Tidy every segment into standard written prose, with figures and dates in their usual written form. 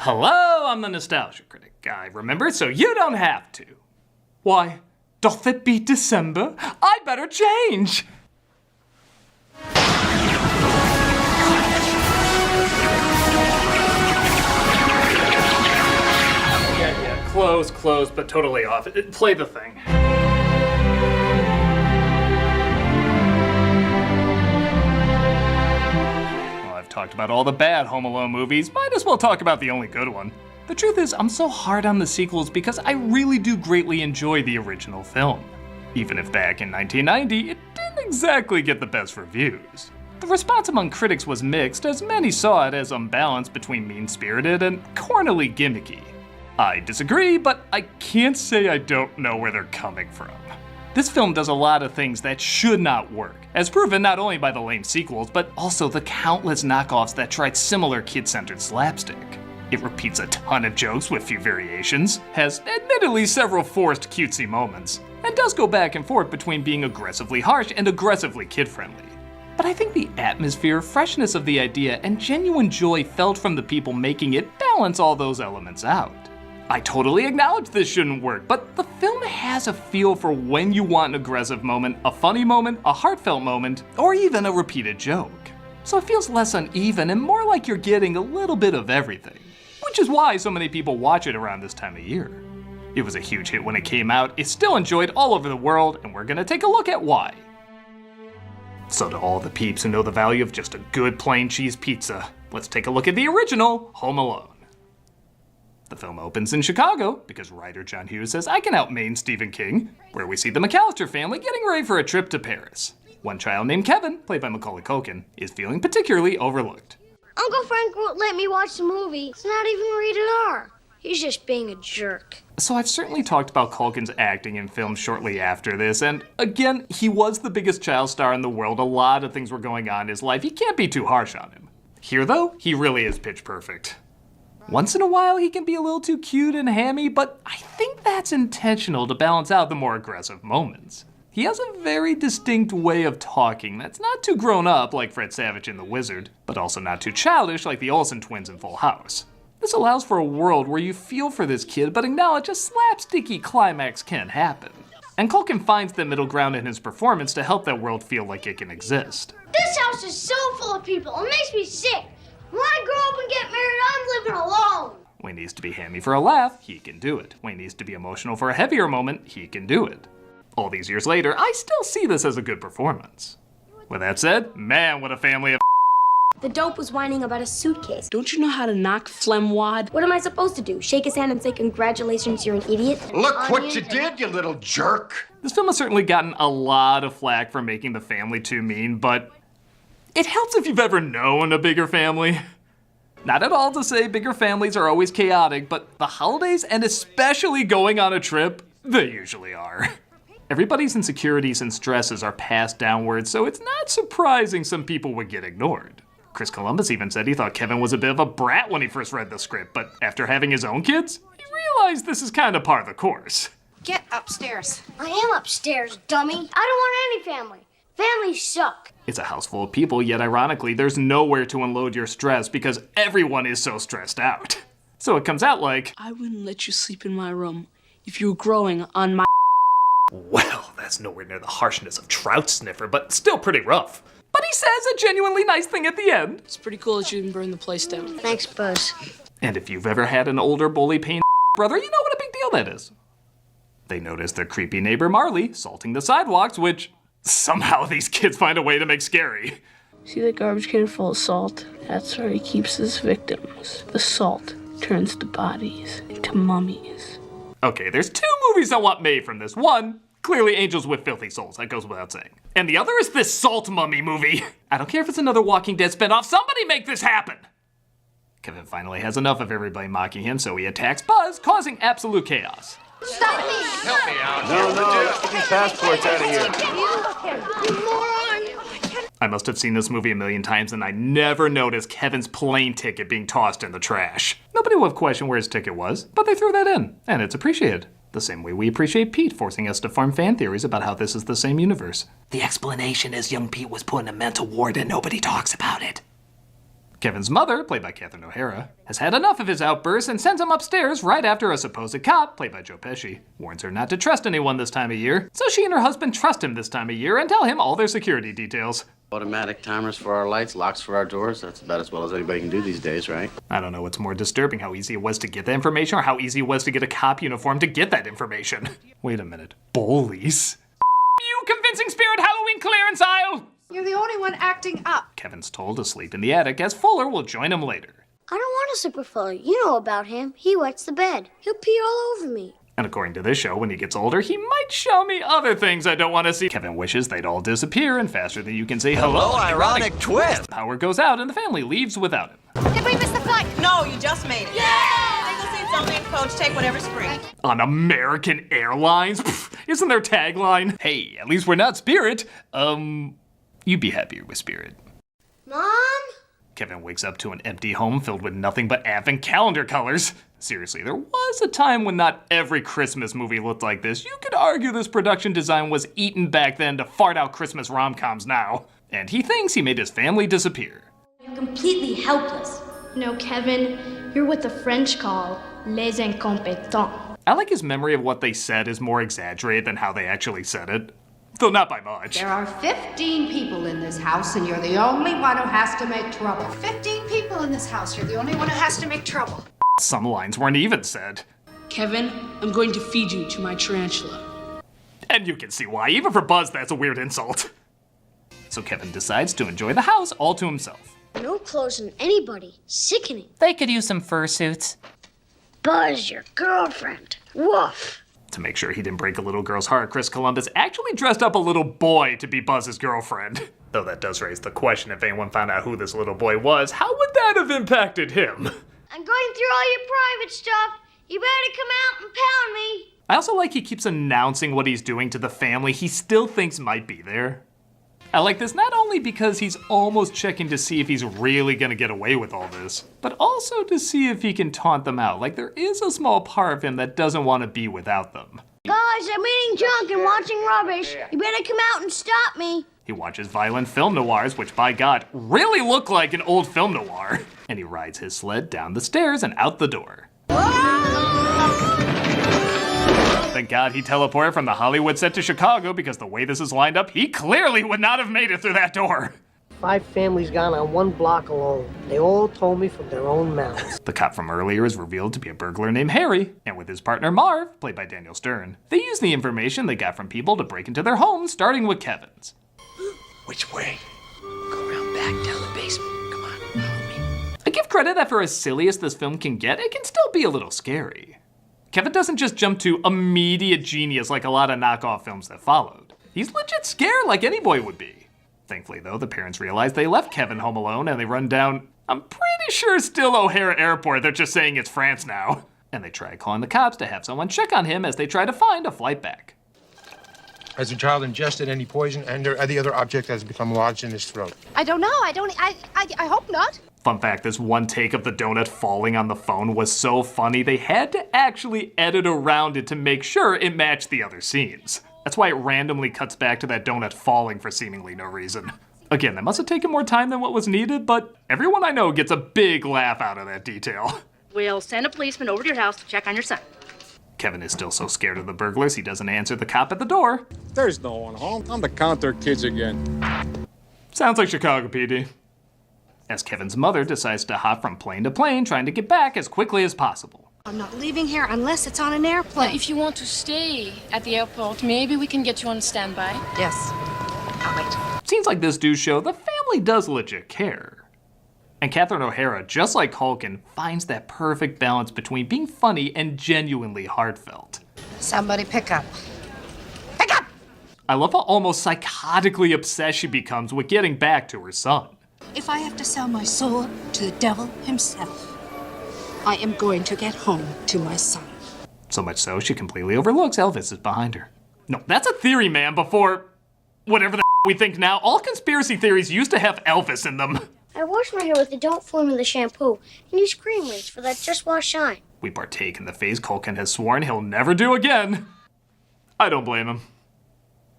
Hello, I'm the Nostalgia Critic. I remember so you don't have to. Why, doth it be December? I better change! Yeah, close, but totally off. Play the thing. Talked about all the bad Home Alone movies, might as well talk about the only good one. The truth is, I'm so hard on the sequels because I really do greatly enjoy the original film. Even if back in 1990, it didn't exactly get the best reviews. The response among critics was mixed, as many saw it as unbalanced between mean-spirited and cornily gimmicky. I disagree, but I can't say I don't know where they're coming from. This film does a lot of things that should not work, as proven not only by the lame sequels, but also the countless knockoffs that tried similar kid-centered slapstick. It repeats a ton of jokes with few variations, has admittedly several forced cutesy moments, and does go back and forth between being aggressively harsh and aggressively kid-friendly. But I think the atmosphere, freshness of the idea, and genuine joy felt from the people making it balance all those elements out. I totally acknowledge this shouldn't work, but the film has a feel for when you want an aggressive moment, a funny moment, a heartfelt moment, or even a repeated joke. So it feels less uneven and more like you're getting a little bit of everything, which is why so many people watch it around this time of year. It was a huge hit when it came out, it's still enjoyed all over the world, and we're gonna take a look at why. So to all the peeps who know the value of just a good plain cheese pizza, let's take a look at the original Home Alone. The film opens in Chicago, because writer John Hughes says I can outmain Stephen King, where we see the McCallister family getting ready for a trip to Paris. One child named Kevin, played by Macaulay Culkin, is feeling particularly overlooked. Uncle Frank won't let me watch the movie. It's not even rated R. He's just being a jerk. So I've certainly talked about Culkin's acting in films shortly after this, and again, he was the biggest child star in the world. A lot of things were going on in his life. You can't be too harsh on him. Here though, he really is pitch perfect. Once in a while, he can be a little too cute and hammy, but I think that's intentional to balance out the more aggressive moments. He has a very distinct way of talking that's not too grown up like Fred Savage in The Wizard, but also not too childish like the Olsen twins in Full House. This allows for a world where you feel for this kid, but acknowledge a slapsticky climax can happen. And Culkin finds the middle ground in his performance to help that world feel like it can exist. This house is so full of people, it makes me sick. When I grow up and get married, I'm living alone. When he needs to be hammy for a laugh, he can do it. When he needs to be emotional for a heavier moment, he can do it. All these years later, I still see this as a good performance. With that said, man, what a family of The dope was whining about a suitcase. Don't you know how to knock phlegm wad? What am I supposed to do? Shake his hand and say, congratulations, you're an idiot? Look what you did, you little jerk! This film has certainly gotten a lot of flack for making the family too mean, but it helps if you've ever known a bigger family. Not at all to say bigger families are always chaotic, but the holidays, and especially going on a trip, they usually are. Everybody's insecurities and stresses are passed downwards, so it's not surprising some people would get ignored. Chris Columbus even said he thought Kevin was a bit of a brat when he first read the script, but after having his own kids, he realized this is kind of par of the course. Get upstairs. I am upstairs, dummy. I don't want any family. Families suck. It's a house full of people, yet ironically, there's nowhere to unload your stress because everyone is so stressed out. So it comes out like, I wouldn't let you sleep in my room if you were growing on my well, that's nowhere near the harshness of Trout Sniffer, but still pretty rough. But he says a genuinely nice thing at the end. It's pretty cool that you didn't burn the place down. Thanks, Buzz. And if you've ever had an older bully pain brother, you know what a big deal that is. They notice their creepy neighbor Marley salting the sidewalks, which somehow these kids find a way to make scary. See that garbage can full of salt? That's where he keeps his victims. The salt turns the bodies into mummies. Okay, there's two movies I want made from this. One, clearly Angels with Filthy Souls, that goes without saying. And the other is this Salt Mummy movie. I don't care if it's another Walking Dead spinoff, somebody make this happen! Kevin finally has enough of everybody mocking him, so he attacks Buzz, causing absolute chaos. Stop me! Help me out. No, let's get these passports out of here. You moron! I must have seen this movie a million times and I never noticed Kevin's plane ticket being tossed in the trash. Nobody will have questioned where his ticket was, but they threw that in, and it's appreciated. The same way we appreciate Pete forcing us to form fan theories about how this is the same universe. The explanation is young Pete was put in a mental ward and nobody talks about it. Kevin's mother, played by Catherine O'Hara, has had enough of his outbursts and sends him upstairs right after a supposed cop, played by Joe Pesci, warns her not to trust anyone this time of year, so she and her husband trust him this time of year and tell him all their security details. Automatic timers for our lights, locks for our doors. That's about as well as anybody can do these days, right? I don't know what's more disturbing, how easy it was to get that information or how easy it was to get a cop uniform to get that information. Wait a minute. Bullies? You convincing spirit Halloween clearance aisle! You're the only one acting up. Kevin's told to sleep in the attic as Fuller will join him later. I don't want a super Fuller. You know about him. He wets the bed. He'll pee all over me. And according to this show, when he gets older, he might show me other things I don't want to see. Kevin wishes they'd all disappear, and faster than you can say hello, ironic twist. Power goes out and the family leaves without him. Did we miss the flight? No, you just made it. Yeah! Single seats only, coach. Take whatever's free. On American Airlines? Pfft, isn't their tagline? Hey, at least we're not Spirit. You'd be happier with Spirit. Mom? Kevin wakes up to an empty home filled with nothing but advent calendar colors. Seriously, there was a time when not every Christmas movie looked like this. You could argue this production design was eaten back then to fart out Christmas rom-coms now. And he thinks he made his family disappear. You're completely helpless. No, Kevin, you're what the French call les incompétents. I like his memory of what they said is more exaggerated than how they actually said it. Though not by much. There are 15 people in this house, and you're the only one who has to make trouble. 15 people in this house. You're the only one who has to make trouble. Some lines weren't even said. Kevin, I'm going to feed you to my tarantula. And you can see why. Even for Buzz, that's a weird insult. So Kevin decides to enjoy the house all to himself. No clothes on anybody. Sickening. They could use some fursuits. Buzz, your girlfriend. Woof. To make sure he didn't break a little girl's heart, Chris Columbus actually dressed up a little boy to be Buzz's girlfriend. Though that does raise the question, if anyone found out who this little boy was, how would that have impacted him? I'm going through all your private stuff. You better come out and pound me. I also like he keeps announcing what he's doing to the family he still thinks might be there. I like this not only because he's almost checking to see if he's really gonna get away with all this, but also to see if he can taunt them out. Like there is a small part of him that doesn't want to be without them. Guys, I'm eating junk and watching rubbish. You better come out and stop me. He watches violent film noirs, which by God, really look like an old film noir. And he rides his sled down the stairs and out the door. Thank God he teleported from the Hollywood set to Chicago, because the way this is lined up, he clearly would not have made it through that door. 5 families gone on 1 block alone. They all told me from their own mouths. The cop from earlier is revealed to be a burglar named Harry, and with his partner Marv, played by Daniel Stern, they use the information they got from people to break into their homes, starting with Kevin's. Which way? Go around back down the basement. Come on, follow me. I give credit that for as silly as this film can get, it can still be a little scary. Kevin doesn't just jump to immediate genius like a lot of knockoff films that followed. He's legit scared like any boy would be. Thankfully though, the parents realize they left Kevin home alone and they run down, I'm pretty sure still O'Hara Airport, they're just saying it's France now. And they try calling the cops to have someone check on him as they try to find a flight back. Has the child ingested any poison and or any other object that has become lodged in his throat? I don't know. I hope not. Fun fact, this one take of the donut falling on the phone was so funny they had to actually edit around it to make sure it matched the other scenes. That's why it randomly cuts back to that donut falling for seemingly no reason. Again, that must have taken more time than what was needed, but everyone I know gets a big laugh out of that detail. We'll send a policeman over to your house to check on your son. Kevin is still so scared of the burglars, he doesn't answer the cop at the door. There's no one home. I'm the counter kids again. Sounds like Chicago PD. As Kevin's mother decides to hop from plane to plane, trying to get back as quickly as possible. I'm not leaving here unless it's on an airplane. If you want to stay at the airport, maybe we can get you on standby. Yes. I'll wait. Seems like this do show the family does legit care. And Catherine O'Hara, just like Culkin, finds that perfect balance between being funny and genuinely heartfelt. Somebody pick up. I love how almost psychotically obsessed she becomes with getting back to her son. If I have to sell my soul to the devil himself, I am going to get home to my son. So much so, she completely overlooks Elvis is behind her. No, that's a theory, man, before whatever the we think now. All conspiracy theories used to have Elvis in them. I wash my hair with the Don't Formula shampoo and use cream rinse for that Just Wash Shine. We partake in the phase Culkin has sworn he'll never do again. I don't blame him.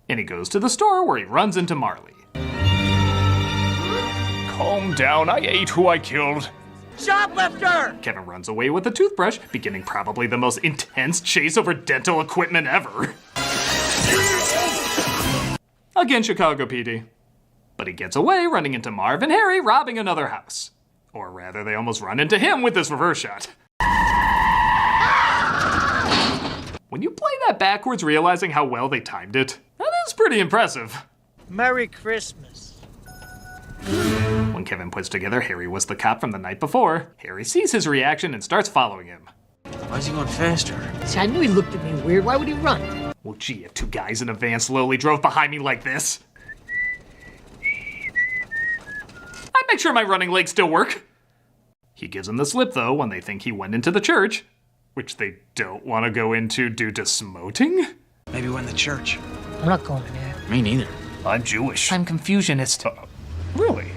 And he goes to the store where he runs into Marley. Calm down, I ate who I killed. Shoplifter! Kevin runs away with a toothbrush, beginning probably the most intense chase over dental equipment ever. Again, Chicago PD. But he gets away running into Marv and Harry robbing another house. Or rather, they almost run into him with this reverse shot. When you play that backwards, realizing how well they timed it, that is pretty impressive. Merry Christmas. When Kevin puts together Harry was the cop from the night before, Harry sees his reaction and starts following him. Why is he going faster? See, I knew he looked at me weird. Why would he run? Well, gee, if two guys in a van slowly drove behind me like this, I'd make sure my running legs still work. He gives them the slip, though, when they think he went into the church, which they don't want to go into due to smoting. Maybe we're in the church. I'm not going in there. Me neither. I'm Jewish. I'm Confucianist. Really?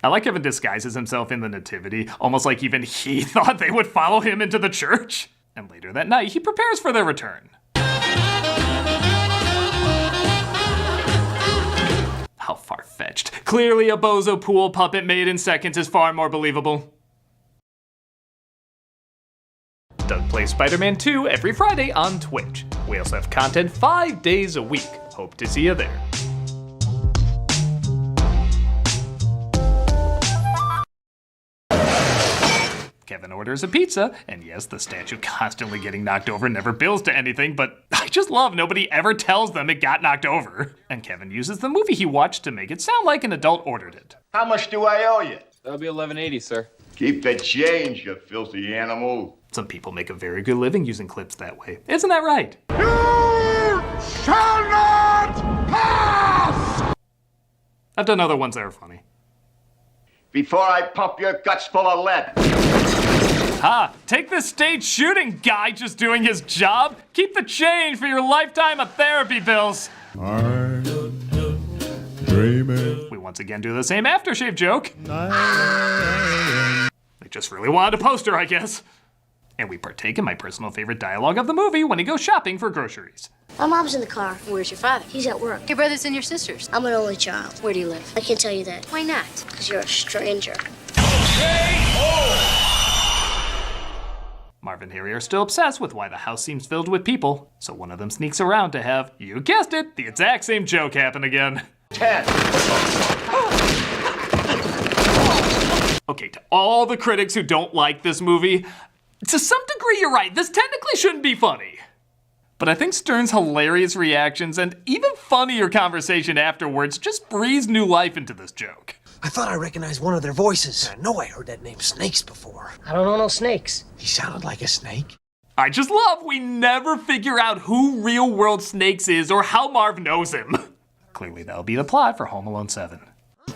I like Kevin disguises himself in the nativity, almost like even he thought they would follow him into the church. And later that night, he prepares for their return. How far-fetched. Clearly a bozo pool puppet made in seconds is far more believable. Doug plays Spider-Man 2 every Friday on Twitch. We also have content 5 days a week. Hope to see you there. Kevin orders a pizza, and yes, the statue constantly getting knocked over never bills to anything, but I just love nobody ever tells them it got knocked over. And Kevin uses the movie he watched to make it sound like an adult ordered it. How much do I owe you? That'll be $11.80, sir. Keep the change, you filthy animal. Some people make a very good living using clips that way. Isn't that right? You shall not pass! I've done other ones that are funny. Before I pump your guts full of lead. Ha! Take this stage shooting guy just doing his job. Keep the change for your lifetime of therapy bills. I'm dreaming. We once again do the same aftershave joke. They just really wanted a poster, I guess. And we partake in my personal favorite dialogue of the movie when he goes shopping for groceries. My mom's in the car. Where's your father? He's at work. Your brothers and your sisters. I'm an only child. Where do you live? I can't tell you that. Why not? Because you're a stranger. Marv and Harry are still obsessed with why the house seems filled with people, so one of them sneaks around to have, you guessed it, the exact same joke happen again. 10. Okay, to all the critics who don't like this movie, to some degree you're right, this technically shouldn't be funny. But I think Stern's hilarious reactions and even funnier conversation afterwards just breathes new life into this joke. I thought I recognized one of their voices. I know I heard that name Snakes before. I don't know no snakes. He sounded like a snake. I just love we never figure out who real world Snakes is or how Marv knows him. Clearly that'll be the plot for Home Alone 7.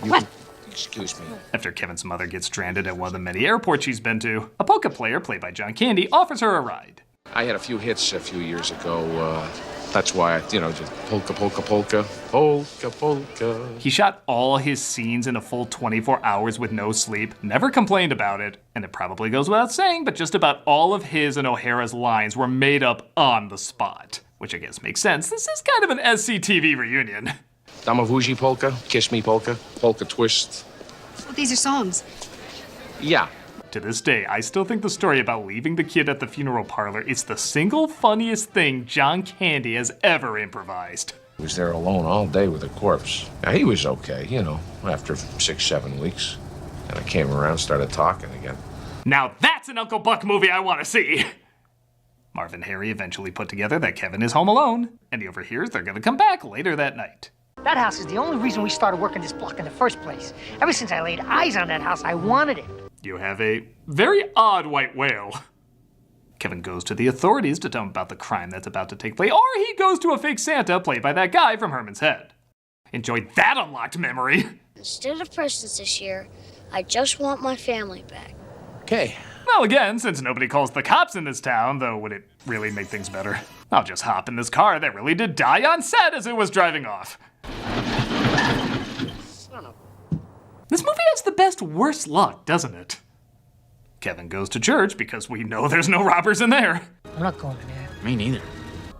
What? Excuse me. After Kevin's mother gets stranded at one of the many airports she's been to, a polka player, played by John Candy, offers her a ride. I had a few hits a few years ago. That's why, just polka, polka, polka, polka, polka. He shot all his scenes in a full 24 hours with no sleep, never complained about it, and it probably goes without saying, but just about all of his and O'Hara's lines were made up on the spot. Which I guess makes sense. This is kind of an SCTV reunion. Damavuji polka, kiss me polka, polka twist. Well, these are songs. Yeah. To this day, I still think the story about leaving the kid at the funeral parlor is the single funniest thing John Candy has ever improvised. He was there alone all day with a corpse. Now, he was okay, after 6-7 weeks. And I came around, started talking again. Now that's an Uncle Buck movie I want to see! Marv and Harry eventually put together that Kevin is home alone, and he overhears they're gonna come back later that night. That house is the only reason we started working this block in the first place. Ever since I laid eyes on that house, I wanted it. You have a very odd white whale. Kevin goes to the authorities to tell him about the crime that's about to take place, or he goes to a fake Santa played by that guy from Herman's Head. Enjoy that unlocked memory. Instead of presents this year, I just want my family back. Okay. Well, again, since nobody calls the cops in this town, though would it really make things better? I'll just hop in this car that really did die on set as it was driving off. This movie has the best worst luck, doesn't it? Kevin goes to church because we know there's no robbers in there. I'm not going in there. Me neither.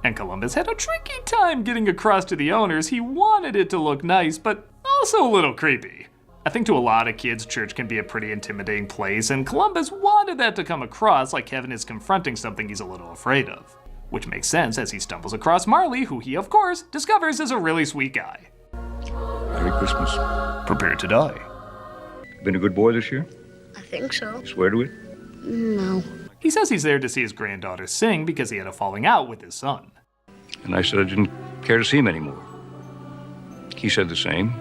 And Columbus had a tricky time getting across to the owners. He wanted it to look nice, but also a little creepy. I think to a lot of kids, church can be a pretty intimidating place, and Columbus wanted that to come across like Kevin is confronting something he's a little afraid of. Which makes sense as he stumbles across Marley, who he, of course, discovers is a really sweet guy. Merry Christmas. Prepare to die. Been a good boy this year? I think so. Swear to it? No. He says he's there to see his granddaughter sing because he had a falling out with his son. And I said I didn't care to see him anymore. He said the same.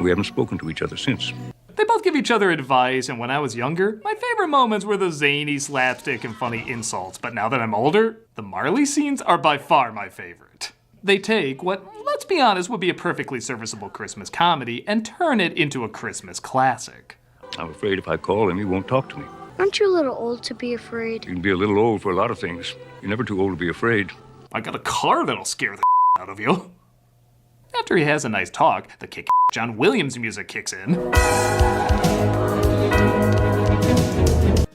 We haven't spoken to each other since. They both give each other advice, and when I was younger, my favorite moments were the zany slapstick and funny insults, but now that I'm older, the Marley scenes are by far my favorite. They take what, let's be honest, would be a perfectly serviceable Christmas comedy and turn it into a Christmas classic. I'm afraid if I call him, he won't talk to me. Aren't you a little old to be afraid? You can be a little old for a lot of things. You're never too old to be afraid. I got a car that'll scare the out of you. After he has a nice talk, the kick John Williams music kicks in.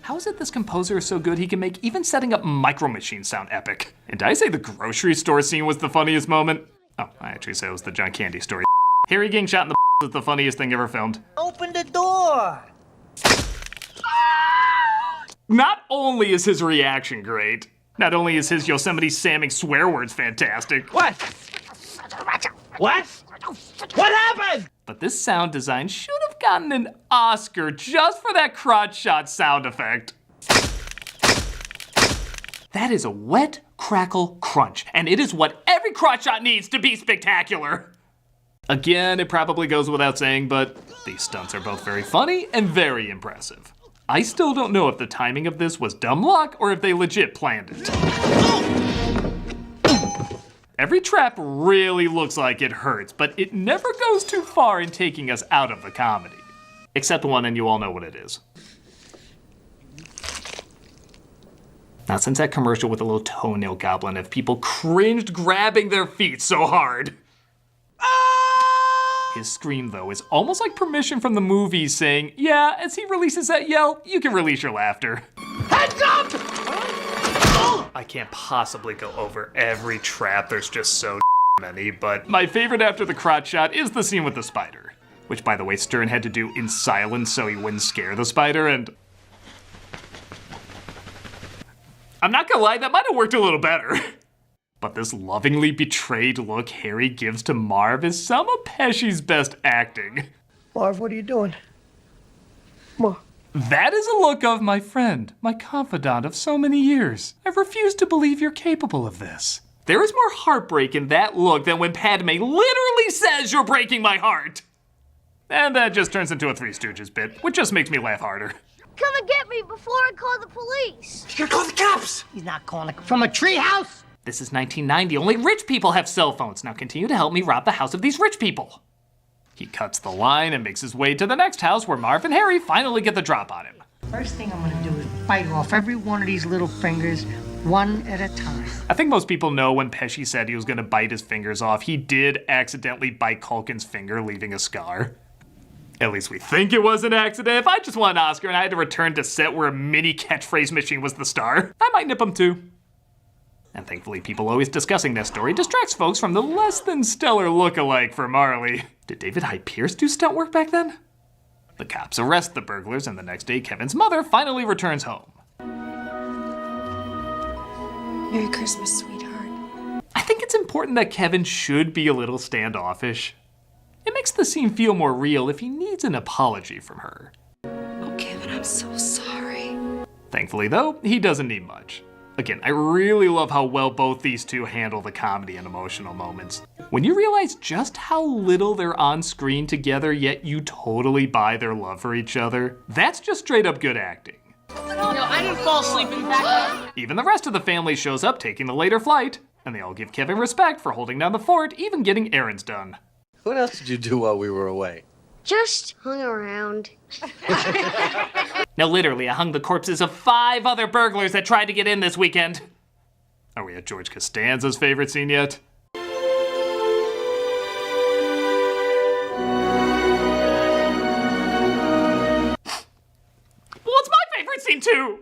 How is it this composer is so good he can make even setting up Micro Machines sound epic? And did I say the grocery store scene was the funniest moment? Oh, I actually said it was the John Candy story. Harry getting shot in the is the funniest thing ever filmed. Open the door! Not only is his reaction great, not only is his Yosemite Samming swear words fantastic. What? What? What happened? But this sound design should have gotten an Oscar just for that crotch shot sound effect. That is a wet, crackle, crunch, and it is what every crotch shot needs to be spectacular. Again, it probably goes without saying, but these stunts are both very funny and very impressive. I still don't know if the timing of this was dumb luck or if they legit planned it. Every trap really looks like it hurts, but it never goes too far in taking us out of the comedy. Except one, and you all know what it is. Not since that commercial with the little toenail goblin have people cringed grabbing their feet so hard. His scream, though, is almost like permission from the movies saying, yeah, as he releases that yell, you can release your laughter. Heads up! I can't possibly go over every trap, there's just so many, but my favorite after the crotch shot is the scene with the spider. Which, by the way, Stern had to do in silence so he wouldn't scare the spider, and I'm not gonna lie, that might have worked a little better. But this lovingly betrayed look Harry gives to Marv is some of Pesci's best acting. Marv, what are you doing? Marv. That is a look of my friend, my confidant of so many years. I refuse to believe you're capable of this. There is more heartbreak in that look than when Padme literally says you're breaking my heart. And that just turns into a Three Stooges bit, which just makes me laugh harder. Come and get me before I call the police. You're gonna call the cops! He's not calling it from a treehouse! This is 1990, only rich people have cell phones. Now continue to help me rob the house of these rich people. He cuts the line and makes his way to the next house where Marv and Harry finally get the drop on him. First thing I'm gonna do is bite off every one of these little fingers, one at a time. I think most people know when Pesci said he was gonna bite his fingers off, he did accidentally bite Culkin's finger, leaving a scar. At least we think it was an accident. If I just won an Oscar and I had to return to set where a mini catchphrase machine was the star, I might nip him too. And thankfully, people always discussing this story distracts folks from the less than stellar look-alike for Marley. Did David Hyde Pierce do stunt work back then? The cops arrest the burglars, and the next day, Kevin's mother finally returns home. Merry Christmas, sweetheart. I think it's important that Kevin should be a little standoffish. It makes the scene feel more real if he needs an apology from her. Oh, Kevin, I'm so sorry. Thankfully, though, he doesn't need much. Again, I really love how well both these two handle the comedy and emotional moments. When you realize just how little they're on screen together, yet you totally buy their love for each other, that's just straight up good acting. No, I didn't fall asleep in fact. Even the rest of the family shows up taking the later flight, and they all give Kevin respect for holding down the fort, even getting errands done. What else did you do while we were away? Just hung around. Now literally, I hung the corpses of 5 other burglars that tried to get in this weekend. Are we at George Costanza's favorite scene yet? Well, it's my favorite scene too!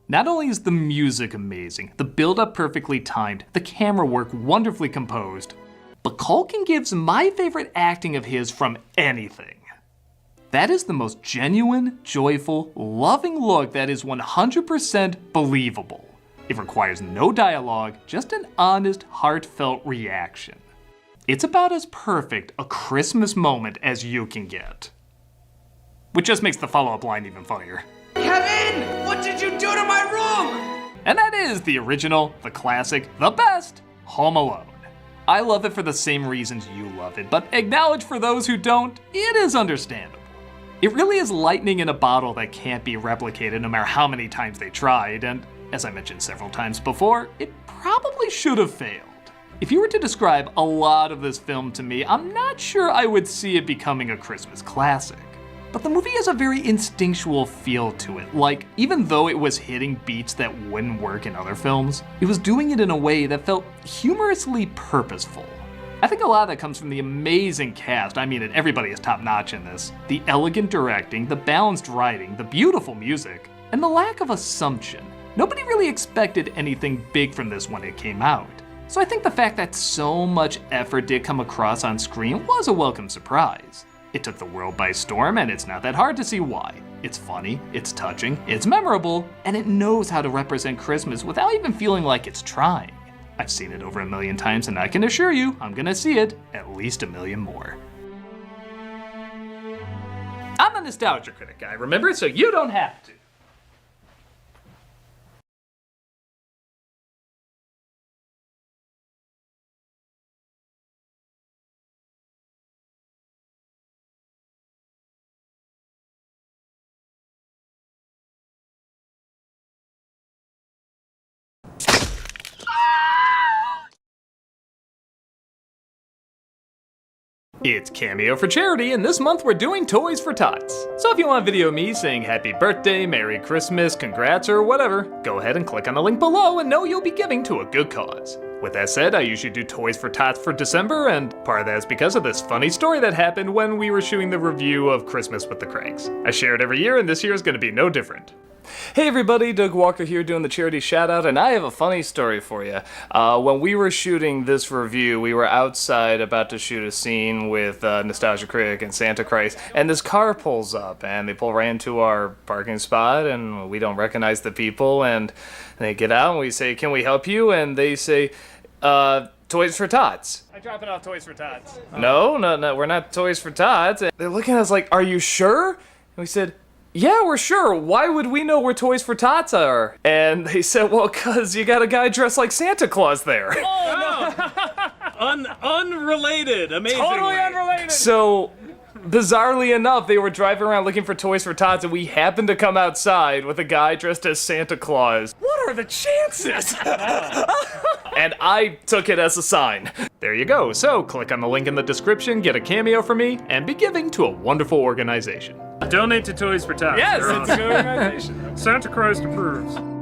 Not only is the music amazing, the build-up perfectly timed, the camera work wonderfully composed, but Culkin gives my favorite acting of his from anything. That is the most genuine, joyful, loving look that is 100% believable. It requires no dialogue, just an honest, heartfelt reaction. It's about as perfect a Christmas moment as you can get. Which just makes the follow-up line even funnier. Kevin, what did you do to my room? And that is the original, the classic, the best, Home Alone. I love it for the same reasons you love it, but acknowledge for those who don't, it is understandable. It really is lightning in a bottle that can't be replicated no matter how many times they tried, and as I mentioned several times before, it probably should have failed. If you were to describe a lot of this film to me, I'm not sure I would see it becoming a Christmas classic. But the movie has a very instinctual feel to it, like even though it was hitting beats that wouldn't work in other films, it was doing it in a way that felt humorously purposeful. I think a lot of that comes from the amazing cast. I mean, everybody is top-notch in this. The elegant directing, the balanced writing, the beautiful music, and the lack of assumption. Nobody really expected anything big from this when it came out. So I think the fact that so much effort did come across on screen was a welcome surprise. It took the world by storm, and it's not that hard to see why. It's funny, it's touching, it's memorable, and it knows how to represent Christmas without even feeling like it's trying. I've seen it over 1,000,000 times, and I can assure you, I'm gonna see it at least 1,000,000 more. I'm a Nostalgia Critic guy, remember? So you don't have to. It's Cameo for Charity, and this month we're doing Toys for Tots. So if you want a video of me saying happy birthday, Merry Christmas, congrats, or whatever, go ahead and click on the link below and know you'll be giving to a good cause. With that said, I usually do Toys for Tots for December, and part of that is because of this funny story that happened when we were shooting the review of Christmas with the Cranks. I share it every year, and this year is going to be no different. Hey everybody, Doug Walker here doing the charity shout out, and I have a funny story for you. When we were shooting this review, we were outside about to shoot a scene with Nostalgia Critic and Santa Christ, and this car pulls up, and they pull right into our parking spot, and we don't recognize the people, and they get out, and we say, can we help you? And they say, Toys for Tots. I'm dropping off Toys for Tots. No, we're not Toys for Tots. And they're looking at us like, are you sure? And we said, yeah, we're sure. Why would we know where Toys for Tots are? And they said, well, cause you got a guy dressed like Santa Claus there. Oh, no. Unrelated, amazingly. Totally unrelated. So, bizarrely enough, they were driving around looking for Toys for Tots, and we happened to come outside with a guy dressed as Santa Claus. What are the chances? And I took it as a sign. There you go. So, click on the link in the description, get a cameo from me, and be giving to a wonderful organization. Donate to Toys for Tots. Yes, it's a good organization. Santa Christ approves.